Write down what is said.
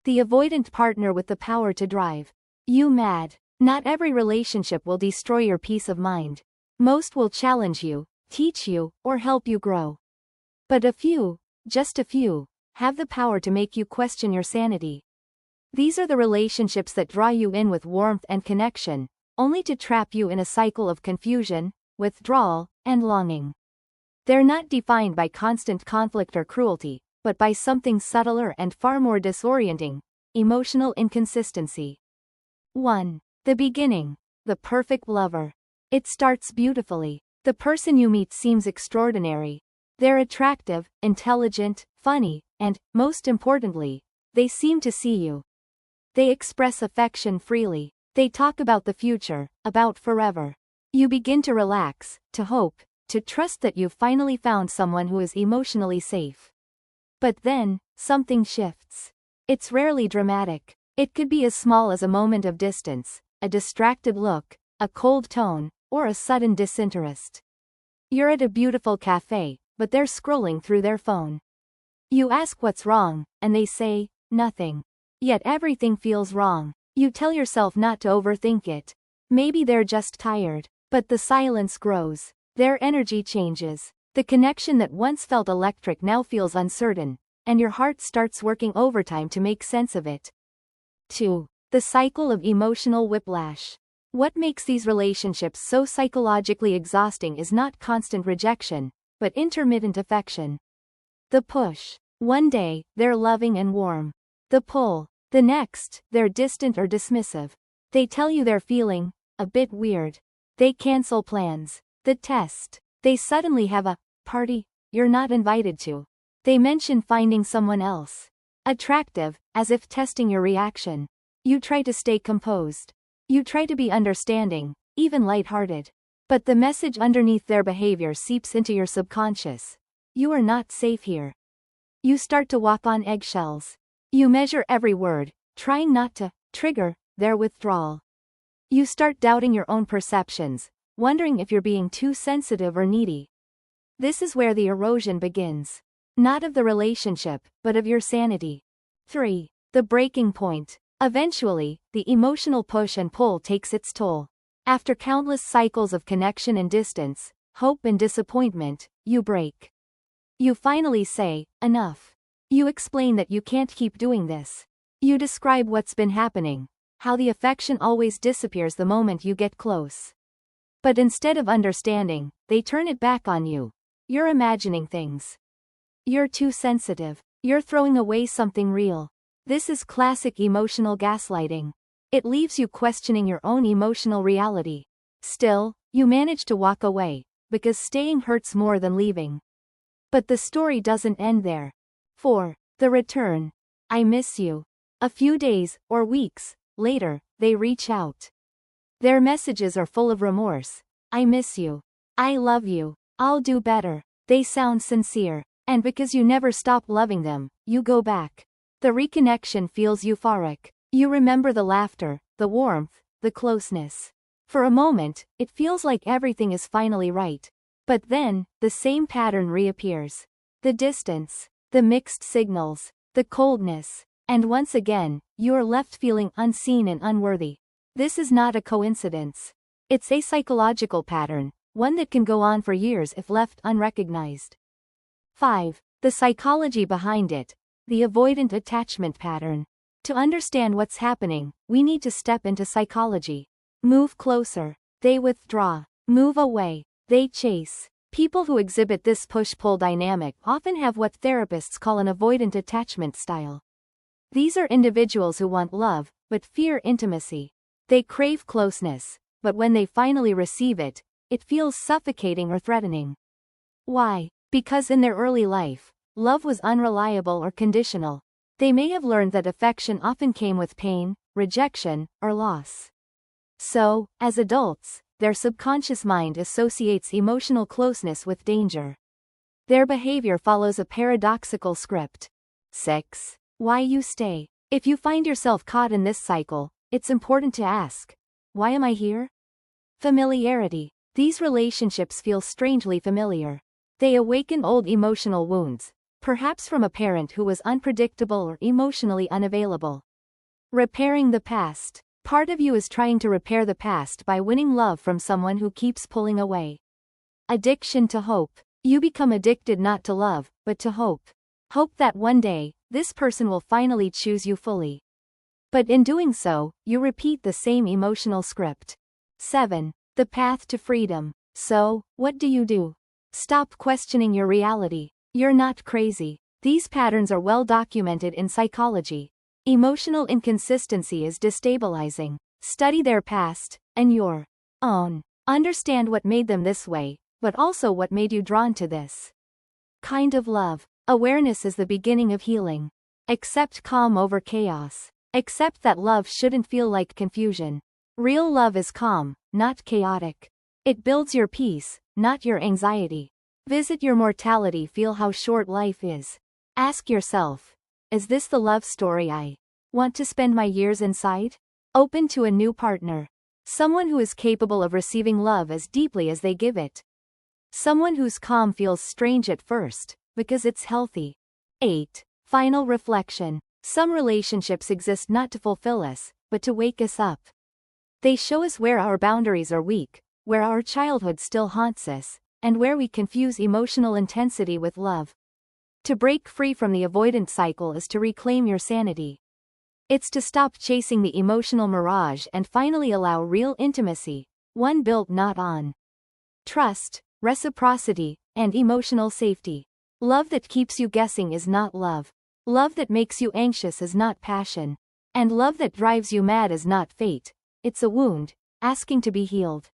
The avoidant partner with the power to drive you mad. Not every relationship will destroy your peace of mind. Most will challenge you, teach you, or help you grow. But a few, just a few, have the power to make you question your sanity. These are the relationships that draw you in with warmth and connection, only to trap you in a cycle of confusion, withdrawal, and longing. They're not defined by constant conflict or cruelty, but by something subtler and far more disorienting: emotional inconsistency. 1. The beginning. The perfect lover. It starts beautifully. The person you meet seems extraordinary. They're attractive, intelligent, funny, and, most importantly, they seem to see you. They express affection freely. They talk about the future, about forever. You begin to relax, to hope, to trust that you've finally found someone who is emotionally safe. But then, something shifts. It's rarely dramatic. It could be as small as a moment of distance, a distracted look, a cold tone, or a sudden disinterest. You're at a beautiful cafe, but they're scrolling through their phone. You ask what's wrong, and they say, nothing. Yet everything feels wrong. You tell yourself not to overthink it. Maybe they're just tired. But the silence grows. Their energy changes. The connection that once felt electric now feels uncertain, and your heart starts working overtime to make sense of it. 2. The cycle of emotional whiplash. What makes these relationships so psychologically exhausting is not constant rejection, but intermittent affection. The push. One day, they're loving and warm. The pull. The next, they're distant or dismissive. They tell you they're feeling a bit weird. They cancel plans. The test. They suddenly have a party you're not invited to. They mention finding someone else attractive, as if testing your reaction. You try to stay composed. You try to be understanding, even lighthearted. But the message underneath their behavior seeps into your subconscious. You are not safe here. You start to walk on eggshells. You measure every word, trying not to trigger their withdrawal. You start doubting your own perceptions, wondering if you're being too sensitive or needy. This is where the erosion begins. Not of the relationship, but of your sanity. 3. The breaking point. Eventually, the emotional push and pull takes its toll. After countless cycles of connection and distance, hope and disappointment, you break. You finally say, enough. You explain that you can't keep doing this. You describe what's been happening, how the affection always disappears the moment you get close. But instead of understanding, they turn it back on you. You're imagining things. You're too sensitive. You're throwing away something real. This is classic emotional gaslighting. It leaves you questioning your own emotional reality. Still, you manage to walk away, because staying hurts more than leaving. But the story doesn't end there. 4. The return. I miss you. A few days, or weeks, later, they reach out. Their messages are full of remorse. I miss you. I love you. I'll do better. They sound sincere. And because you never stop loving them, you go back. The reconnection feels euphoric. You remember the laughter, the warmth, the closeness. For a moment, it feels like everything is finally right. But then, the same pattern reappears. The distance, the mixed signals, the coldness. And once again, you are left feeling unseen and unworthy. This is not a coincidence. It's a psychological pattern, one that can go on for years if left unrecognized. 5. The psychology behind it. The avoidant attachment pattern. To understand what's happening, we need to step into psychology. Move closer. They withdraw. Move away. They chase. People who exhibit this push-pull dynamic often have what therapists call an avoidant attachment style. These are individuals who want love, but fear intimacy. They crave closeness, but when they finally receive it, it feels suffocating or threatening. Why? Because in their early life, love was unreliable or conditional. They may have learned that affection often came with pain, rejection, or loss. So, as adults, their subconscious mind associates emotional closeness with danger. Their behavior follows a paradoxical script. 6. Why you stay. If you find yourself caught in this cycle, it's important to ask, why am I here? Familiarity. These relationships feel strangely familiar. They awaken old emotional wounds, Perhaps from a parent who was unpredictable or emotionally unavailable. Repairing the past. Part of you is trying to repair the past by winning love from someone who keeps pulling away. Addiction to hope. You become addicted not to love, but to hope. Hope that one day, this person will finally choose you fully. But in doing so, you repeat the same emotional script. 7. The path to freedom. So, what do? Stop questioning your reality. You're not crazy. These patterns are well documented in psychology. Emotional inconsistency is destabilizing. Study their past, and your own. Understand what made them this way, but also what made you drawn to this kind of love. Awareness is the beginning of healing. Accept calm over chaos. Accept that love shouldn't feel like confusion. Real love is calm, not chaotic. It builds your peace, not your anxiety. Visit your mortality. Feel how short life is. Ask yourself, is this the love story I want to spend my years inside? Open to a new partner. Someone who is capable of receiving love as deeply as they give it. Someone whose calm feels strange at first, because it's healthy. 8. Final reflection. Some relationships exist not to fulfill us, but to wake us up. They show us where our boundaries are weak, where our childhood still haunts us, and where we confuse emotional intensity with love. To break free from the avoidant cycle is to reclaim your sanity. It's to stop chasing the emotional mirage and finally allow real intimacy, one built not on trust, reciprocity, and emotional safety. Love that keeps you guessing is not love. Love that makes you anxious is not passion. And love that drives you mad is not fate. It's a wound, asking to be healed.